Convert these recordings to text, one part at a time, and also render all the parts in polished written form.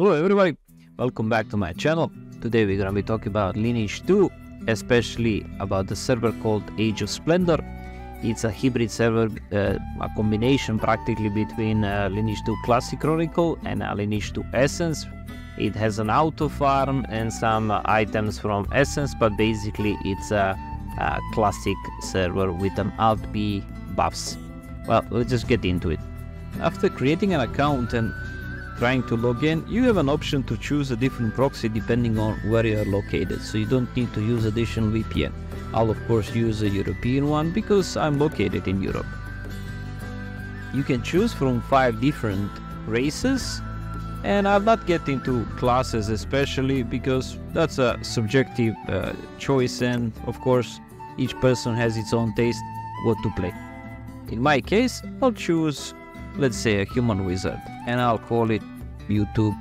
Hello everybody, welcome back to my channel. Today we're gonna be talking about Lineage 2, especially about the server called Age of Splendor. It's a hybrid server, a combination practically between Lineage 2 Classic Chronicle and Lineage 2 Essence. It has an auto farm and some items from Essence, but basically it's a classic server with an Alt-B buffs. Well, let's just get into it. After creating an account and trying to log in, you have an option to choose a different proxy depending on where you are located, so you don't need to use additional VPN. I'll of course use a European one because I'm located in Europe. You can choose from 5 different races, and I'll not get into classes especially because that's a subjective choice, and of course each person has its own taste what to play. In my case, I'll choose, let's say, a human wizard, and I'll call it YouTube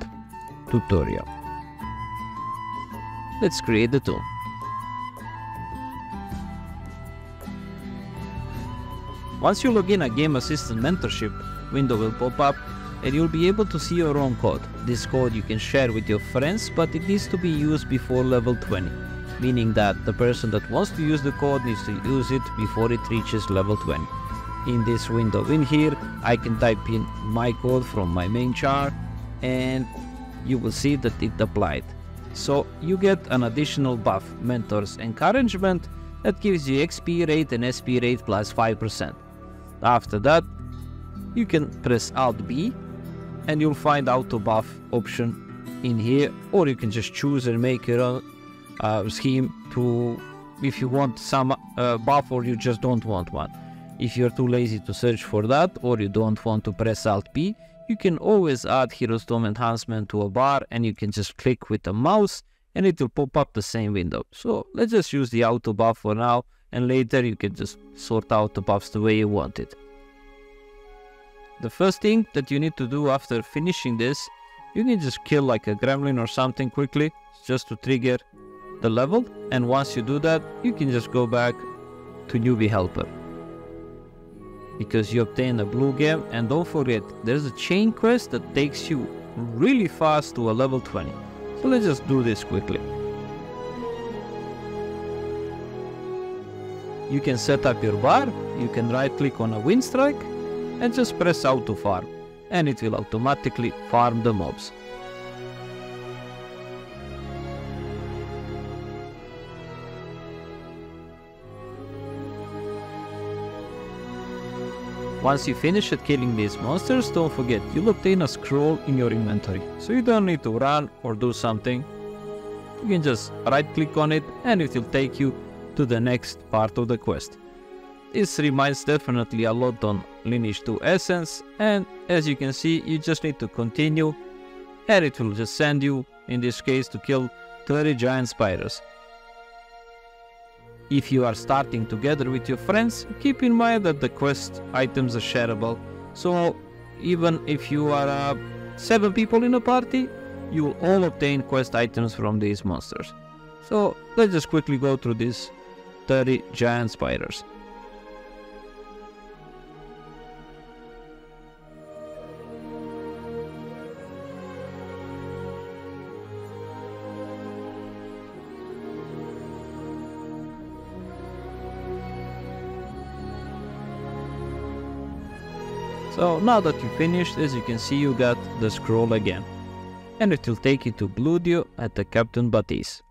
tutorial. Let's create the tool. Once you log in, a game assistant mentorship window will pop up and you'll be able to see your own code. This code you can share with your friends, but it needs to be used before level 20, meaning that the person that wants to use the code needs to use it before it reaches level 20. In this window in here, I can type in my code from my main char and you will see that it applied. So you get an additional buff, Mentor's Encouragement, that gives you XP rate and SP rate plus 5%. After that, you can press Alt-B and you'll find auto buff option in here, or you can just choose and make your own scheme to, if you want some buff or you just don't want one. If you're too lazy to search for that, or you don't want to press Alt-P, you can always add Hero's Tome Enhancement to a bar and you can just click with the mouse and it will pop up the same window. So let's just use the auto buff for now, and later you can just sort out the buffs the way you want it. The first thing that you need to do after finishing this, you can just kill like a gremlin or something quickly, just to trigger the level, and once you do that, you can just go back to Newbie Helper, because you obtain a blue gem. And don't forget, there's a chain quest that takes you really fast to a level 20. So let's just do this quickly. You can set up your bar, you can right click on a wind strike and just press auto farm, and it will automatically farm the mobs. Once you finish at killing these monsters, don't forget, you'll obtain a scroll in your inventory, so you don't need to run or do something. You can just right click on it and it will take you to the next part of the quest. This reminds definitely a lot on Lineage 2 Essence, and as you can see, you just need to continue and it will just send you, in this case, to kill 30 giant spiders. If you are starting together with your friends, keep in mind that the quest items are shareable. So even if you are 7 people in a party, you will all obtain quest items from these monsters. So let's just quickly go through these 30 giant spiders. So now that you finished, as you can see, you got the scroll again, and it will take you to Bludio at the Captain Baptiste.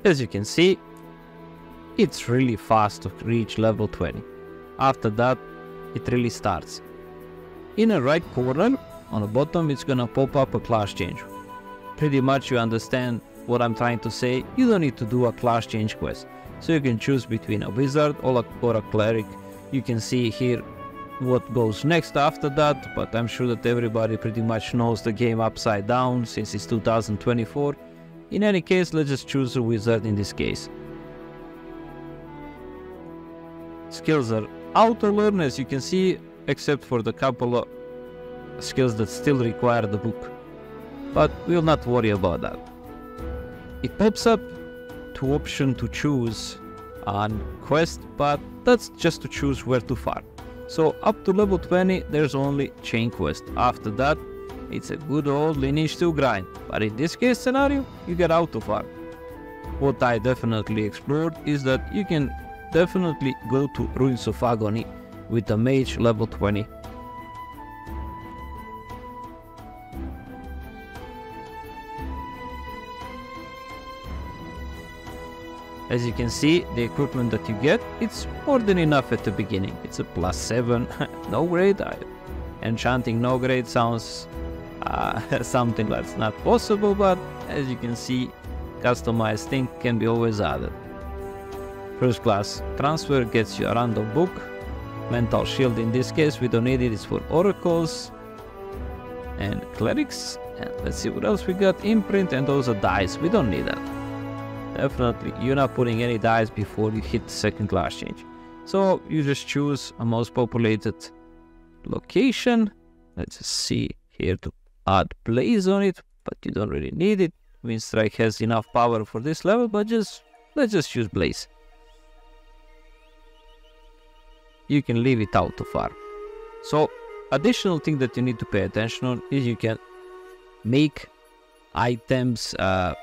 As you can see, it's really fast to reach level 20. After that, it really starts. In the right corner, on the bottom, it's gonna pop up a class change. Pretty much you understand what I'm trying to say. You don't need to do a class change quest, so you can choose between a wizard or a cleric. You can see here what goes next after that, but I'm sure that everybody pretty much knows the game upside down since it's 2024. In any case, let's just choose a wizard in this case. Skills are auto-learn, as you can see, except for the couple of skills that still require the book. But we'll not worry about that. It pops up two options to choose on quest, but that's just to choose where to farm. So up to level 20 there's only chain quest. After that it's a good old Lineage 2 grind, but in this case scenario you get auto farm. What I definitely explored is that you can definitely go to Ruins of Agony with a mage level 20. As you can see, the equipment that you get, it's more than enough at the beginning. It's a +7, no grade. Enchanting no grade sounds something that's not possible, but as you can see, customized thing can be always added. First class transfer gets you a random book. Mental shield in this case, we don't need it, it's for oracles and clerics. And let's see what else we got. Imprint, and those are dice, we don't need that. Definitely, you're not putting any dice before you hit the second class change. So you just choose a most populated location. Let's just see here to add blaze on it, but you don't really need it. Windstrike has enough power for this level, but let's just use blaze. You can leave it out to farm. So additional thing that you need to pay attention on is you can make items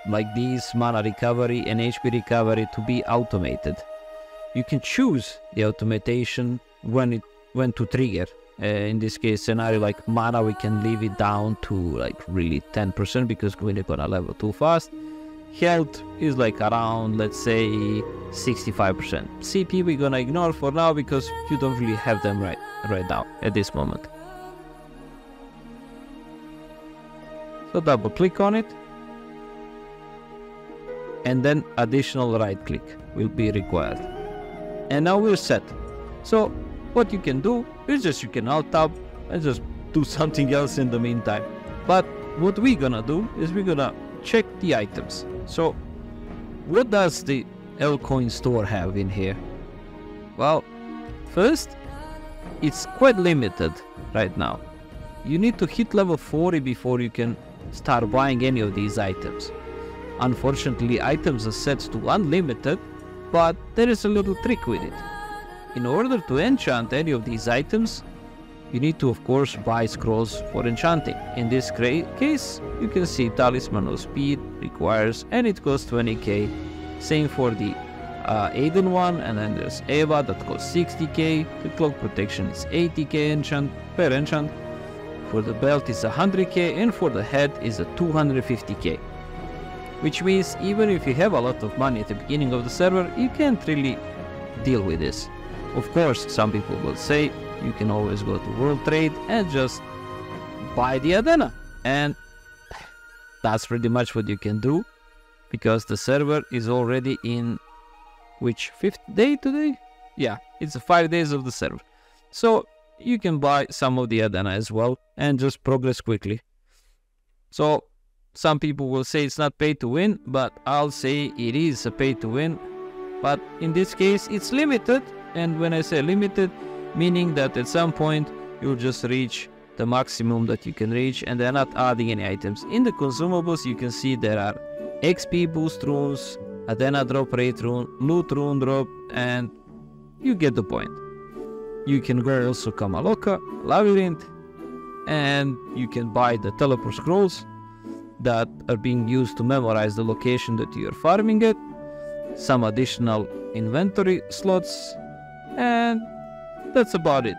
like these, mana recovery and HP recovery, to be automated. You can choose the automation when to trigger. In this case scenario, like mana, we can leave it down to like really 10% because we're gonna level too fast. Health is like around, let's say, 65%. CP we're gonna ignore for now because you don't really have them right now at this moment. So double click on it, and then additional right click will be required. And now we're set. So what you can do is just you can alt tab and just do something else in the meantime. But what we're gonna do is we're gonna check the items. So what does the L-Coin store have in here? Well, first, it's quite limited right now. You need to hit level 40 before you can start buying any of these items. Unfortunately, items are set to unlimited, but there is a little trick with it. In order to enchant any of these items, you need to of course buy scrolls for enchanting. In this case, you can see Talisman of Speed requires, and it costs 20k. Same for the Aiden one, and then there's Eva that costs 60k. The Cloak Protection is 80k per enchant. For the belt is 100k, and for the head is a 250k. Which means even if you have a lot of money at the beginning of the server, you can't really deal with this. Of course, some people will say you can always go to World Trade and just buy the Adena. And that's pretty much what you can do, because the server is already in, which, 5th day today? Yeah, it's 5 days of the server. So you can buy some of the Adena as well and just progress quickly. So some people will say it's not pay to win, but I'll say it is a pay to win. But in this case it's limited, and when I say limited, meaning that at some point you'll just reach the maximum that you can reach, and they're not adding any items. In the consumables you can see there are XP boost runes, Adena drop rate rune, loot rune drop, and you get the point. You can go also Kamaloka, Labyrinth, and you can buy the teleport scrolls that are being used to memorize the location that you are farming at, some additional inventory slots, and that's about it.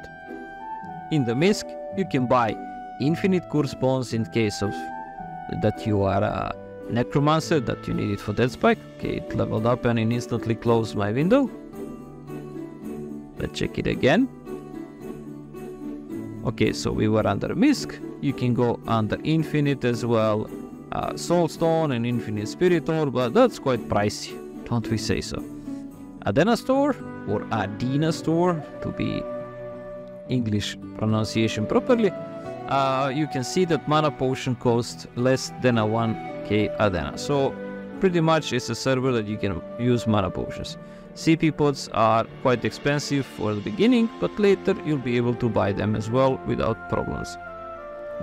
In the Misk, you can buy infinite curse bones in case of that you are a necromancer, that you need it for Dead Spike. Okay, it leveled up and it instantly closed my window. Let's check it again. Okay, so we were under Misk. You can go under Infinite as well, Soulstone and Infinite Spirit Ore, but that's quite pricey, don't we say so? Adena Store, or Adena Store to be English pronunciation properly. You can see that mana potion costs less than a 1k Adena, so pretty much it's a server that you can use mana potions. CP pods are quite expensive for the beginning, but later you'll be able to buy them as well without problems.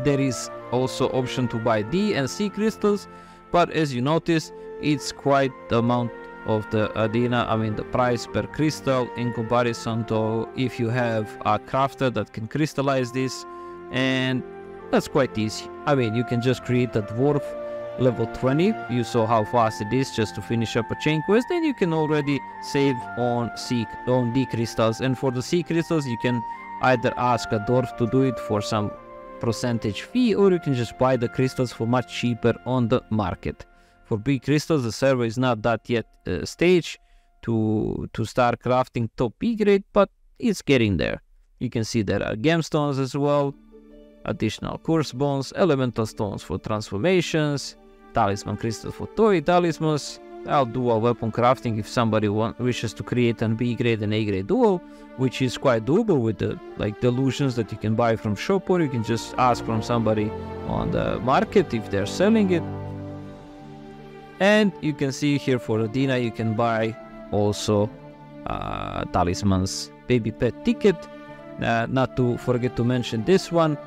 There is also option to buy D and C crystals, but as you notice, it's quite the amount of the arena, I mean the price per crystal in comparison to if you have a crafter that can crystallize this, and that's quite easy. I mean, you can just create a dwarf level 20, you saw how fast it is just to finish up a chain quest, then you can already save on D crystals, and for the C crystals you can either ask a dwarf to do it for some percentage fee, or you can just buy the crystals for much cheaper on the market. For B crystals, the server is not that yet stage to start crafting top B grade, but it's getting there. You can see there are gemstones as well, additional curse bones, elemental stones for transformations, talisman crystals for toy talismans. I'll do a weapon crafting if somebody wishes to create an B grade and A grade duel, which is quite doable with the delusions that you can buy from shop, or you can just ask from somebody on the market if they're selling it. And you can see here for Adina you can buy also talismans baby pet ticket. Not to forget to mention this one,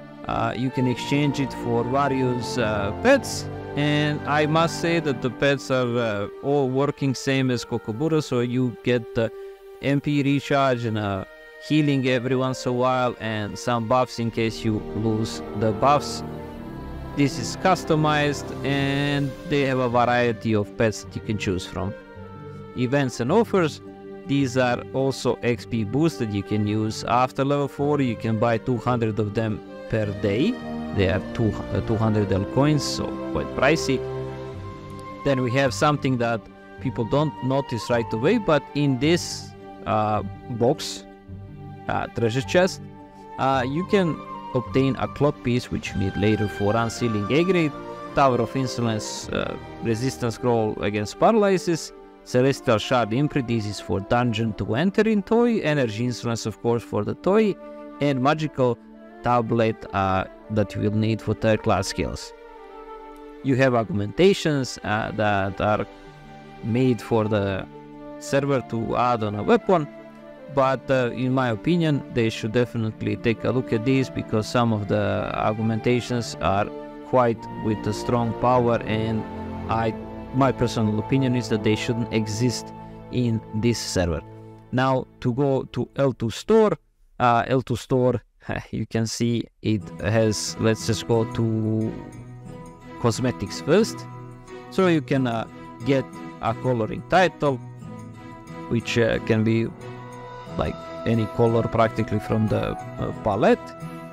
you can exchange it for various pets, and I must say that the pets are all working same as Kokobura, so you get the MP recharge and healing every once in a while, and some buffs in case you lose the buffs. This is customized, and they have a variety of pets that you can choose from. Events and offers, these are also XP boosts that you can use after level 4. You can buy 200 of them per day. They are 200 L coins, so quite pricey. Then we have something that people don't notice right away, but in this box, treasure chest, you can obtain a clock piece, which you need later for unsealing A grade, Tower of Insolence, resistance scroll against paralysis, Celestial Shard Imprint, this is for dungeon to enter in toy, Energy Insolence of course for the toy, and Magical Tablet that you will need for 3rd class skills. You have augmentations that are made for the server to add on a weapon, but in my opinion they should definitely take a look at these, because some of the augmentations are quite with a strong power, and my personal opinion is that they shouldn't exist in this server. Now to go to L2 store, L2 store you can see it has, let's just go to cosmetics first. So you can get a coloring title, which can be like any color practically from the palette,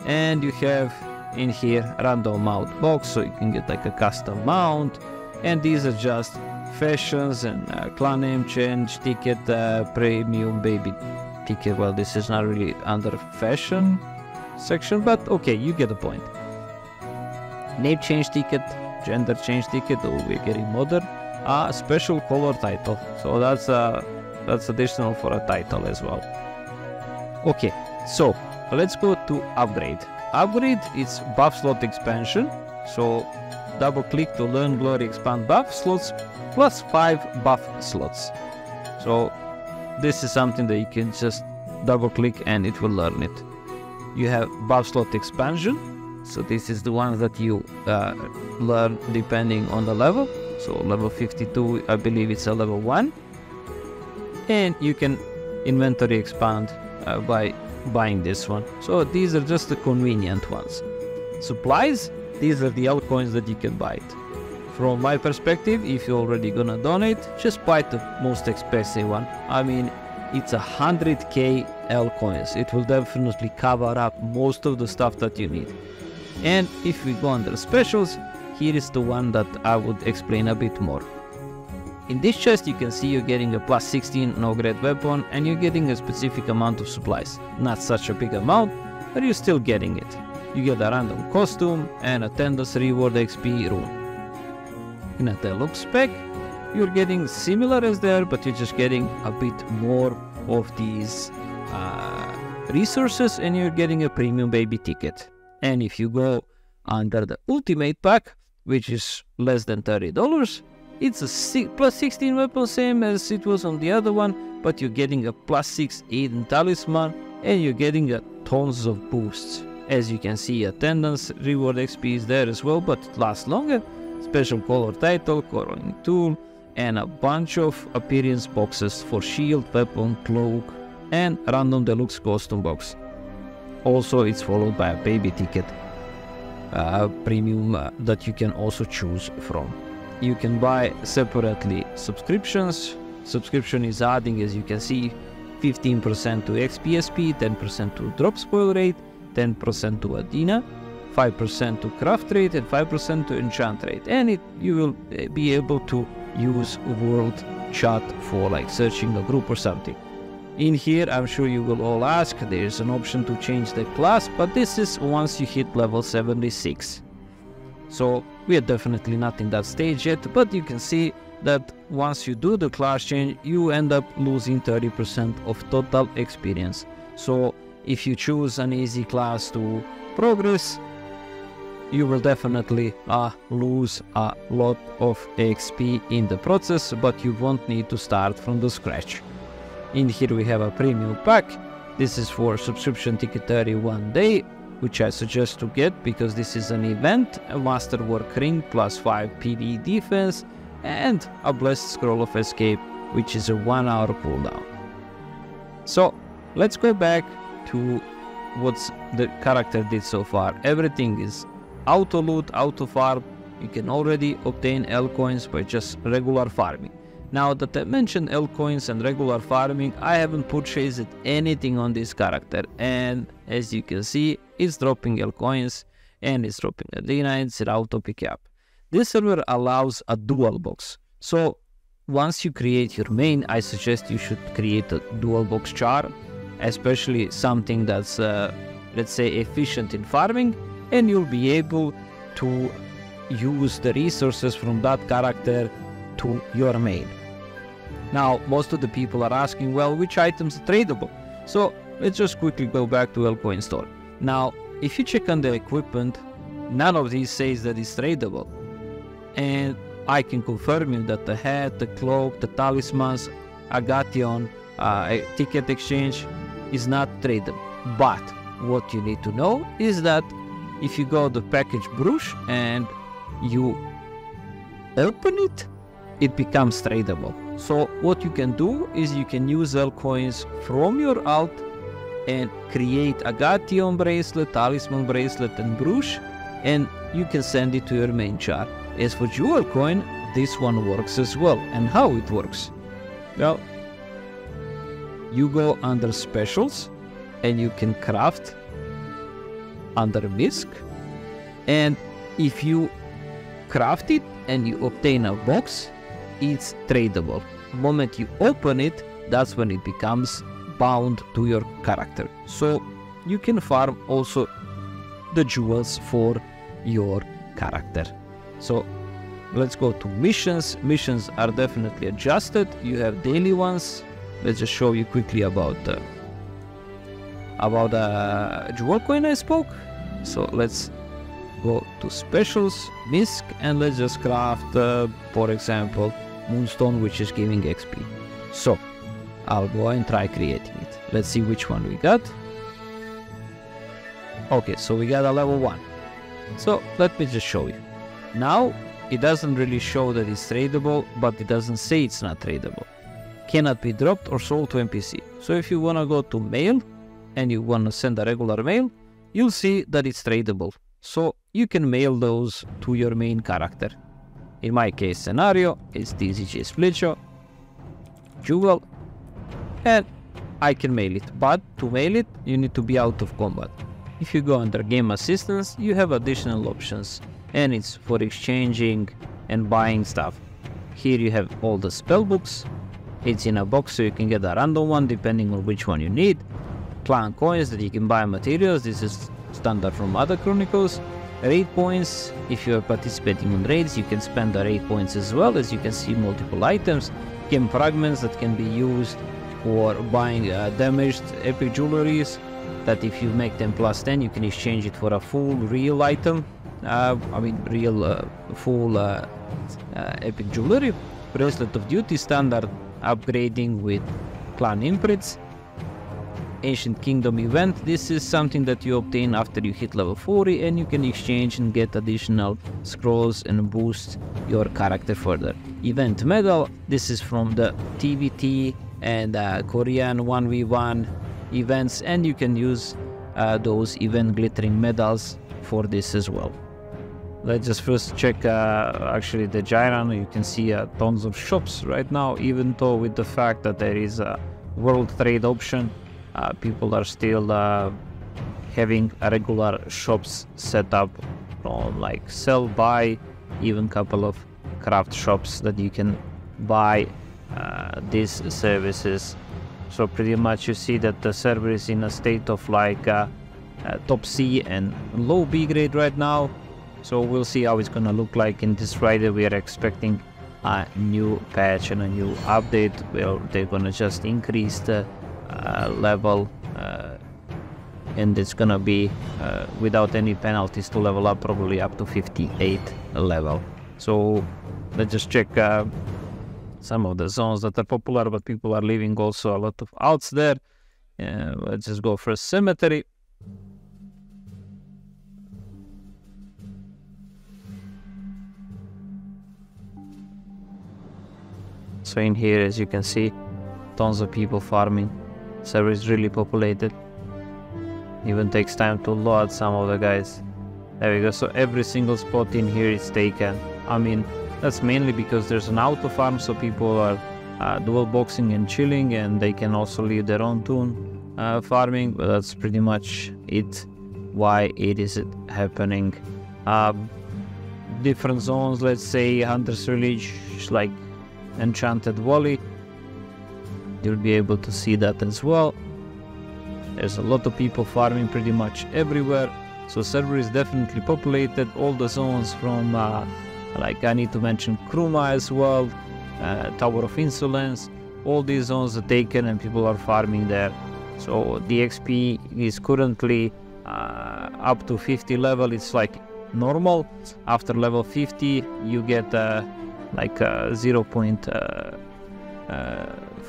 and you have in here random mount box, so you can get like a custom mount, and these are just fashions and clan name change ticket, premium baby ticket. Well, this is not really under fashion section, but okay, you get the point. Name change ticket, gender change ticket, oh, we're getting modern. Special color title, so that's additional for a title as well. Okay, so let's go to upgrade. Upgrade is buff slot expansion, so double click to learn glory expand buff slots plus 5 buff slots. So this is something that you can just double click and it will learn it. You have buff slot expansion, so this is the one that you learn depending on the level. So level 52, I believe it's a level 1, and you can inventory expand by buying this one. So these are just the convenient ones. Supplies, these are the altcoins that you can buy it. From my perspective, if you're already gonna donate, just buy the most expensive one. I mean, it's 100k L coins. It will definitely cover up most of the stuff that you need. And if we go under specials, here is the one that I would explain a bit more. In this chest you can see you're getting a plus 16 no grade weapon, and you're getting a specific amount of supplies. Not such a big amount, but you're still getting it. You get a random costume and attendance reward XP rune. In a deluxe spec, you're getting similar as there, but you're just getting a bit more of these resources, and you're getting a premium baby ticket. And if you go under the ultimate pack, which is less than $30, it's a plus 16 weapon, same as it was on the other one, but you're getting a plus 6 Aiden talisman, and you're getting tons of boosts. As you can see, attendance reward XP is there as well, but it lasts longer. Special color title, coloring tool, and a bunch of appearance boxes for shield, weapon, cloak, and random deluxe costume box. Also, it's followed by a baby ticket premium that you can also choose from. You can buy separately subscriptions. Subscription is adding, as you can see, 15% to XPSP, 10% to drop spoil rate, 10% to Adina, 5% to craft rate, and 5% to enchant rate. And you will be able to use world chat for like searching a group or something. In here, I'm sure you will all ask, there's an option to change the class, but this is once you hit level 76. So we are definitely not in that stage yet, but you can see that once you do the class change, you end up losing 30% of total experience. So if you choose an easy class to progress, you will definitely lose a lot of XP in the process, but you won't need to start from the scratch. In here we have a premium pack. This is for subscription ticket 31 day, which I suggest to get because this is an event, a masterwork ring plus 5 PD defense, and a blessed scroll of escape, which is a 1 hour cooldown. So let's go back to what the character did so far. Everything is auto loot, auto farm. You can already obtain L coins by just regular farming. Now that I mentioned L coins and regular farming, I haven't purchased anything on this character, and as you can see, it's dropping L coins and it's dropping Adina and it's auto pick up. This server allows a dual box. So once you create your main, I suggest you should create a dual box char, especially something that's let's say efficient in farming, and you'll be able to use the resources from that character to your main. Now, most of the people are asking, well, which items are tradable? So let's just quickly go back to Lcoin store. Now, if you check on the equipment, none of these says that it's tradable. And I can confirm you that the hat, the cloak, the talismans, Agation, ticket exchange is not tradable. But what you need to know is that if you go to package brush and you open it, it becomes tradable. So what you can do is you can use L coins from your alt and create Agation bracelet, talisman bracelet, and brush, and you can send it to your main char. As for jewel coin, this one works as well. And how it works? Well, you go under specials and you can craft under misc, and if you craft it and you obtain a box, it's tradable. The moment you open it, that's when it becomes bound to your character. So you can farm also the jewels for your character. So let's go to missions. Missions are definitely adjusted. You have daily ones. Let's just show you quickly about jewel coin I spoke. So let's go to specials, misc, and let's just craft, for example, moonstone, which is giving XP. So I'll go and try creating it. Let's see which one we got. Okay, so we got a level 1. So let me just show you. Now it doesn't really show that it's tradable, but it doesn't say it's not tradable. Cannot be dropped or sold to NPC. So if you want to go to mail and you want to send a regular mail, you'll see that it's tradable. So you can mail those to your main character. In my case scenario, it's TZGSplichO, jewel, and I can mail it. But to mail it, you need to be out of combat. If you go under game assistance, you have additional options, and it's for exchanging and buying stuff. Here you have all the spell books. It's in a box, so you can get a random one depending on which one you need. Clan coins that you can buy materials. This is standard from other chronicles. Raid points. If you are participating in raids, you can spend the raid points as well. As you can see, multiple items. Game fragments that can be used for buying damaged epic jewelries, that if you make them +10, you can exchange it for a full real item. Full epic jewelry. Bracelet of Duty, standard upgrading with clan imprints. Ancient Kingdom event. This is something that you obtain after you hit level 40, and you can exchange and get additional scrolls and boost your character further. event medal. This is from the TVT and Korean 1v1 events, and you can use those event glittering medals for this as well. Let's just first check actually the Gyron. You can see tons of shops right now, even though with the fact that there is a world trade option, people are still having regular shops set up from like sell, buy, even couple of craft shops that you can buy these services. So pretty much you see that the server is in a state of like top C and low B grade right now. So we'll see how it's gonna look like in this Friday. We are expecting a new patch and a new update where they're gonna just increase the level and it's gonna be without any penalties to level up, probably up to 58 level. So let's just check some of the zones that are popular, but people are leaving also a lot of outs there. Let's just go for a cemetery. So in here, as you can see, tons of people farming. Server is really populated. Even takes time to load some of the guys. There we go. So every single spot in here is taken. I mean, that's mainly because there's an auto farm, so people are dual boxing and chilling, and they can also leave their own tune farming. But that's pretty much it. Why it is happening? Different zones. Let's say Hunter's Village, like Enchanted Valley. You'll be able to see that as well. There's a lot of people farming pretty much everywhere. So server is definitely populated. All the zones from like I need to mention Kruma as well, Tower of Insolence. All these zones are taken and people are farming there. So the XP is currently up to 50 level. It's like normal. After level 50 you get like 0.5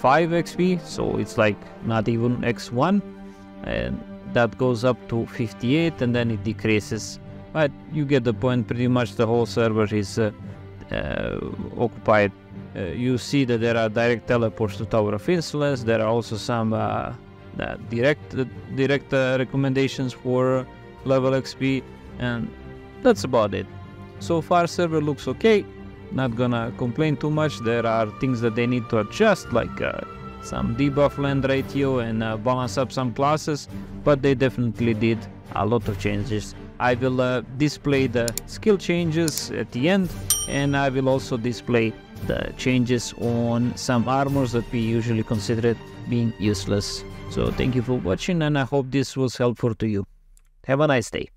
XP, so it's like not even X1, and that goes up to 58 and then it decreases, but you get the point. Pretty much the whole server is occupied. You see that there are direct teleports to Tower of Insolence. There are also some direct recommendations for level XP, and that's about it. So far server looks okay. Not gonna complain too much. There are things that they need to adjust, like some debuff land ratio and balance up some classes, but they definitely did a lot of changes. I will display the skill changes at the end, and I will also display the changes on some armors that we usually consider being useless. So thank you for watching, and I hope this was helpful to you. Have a nice day.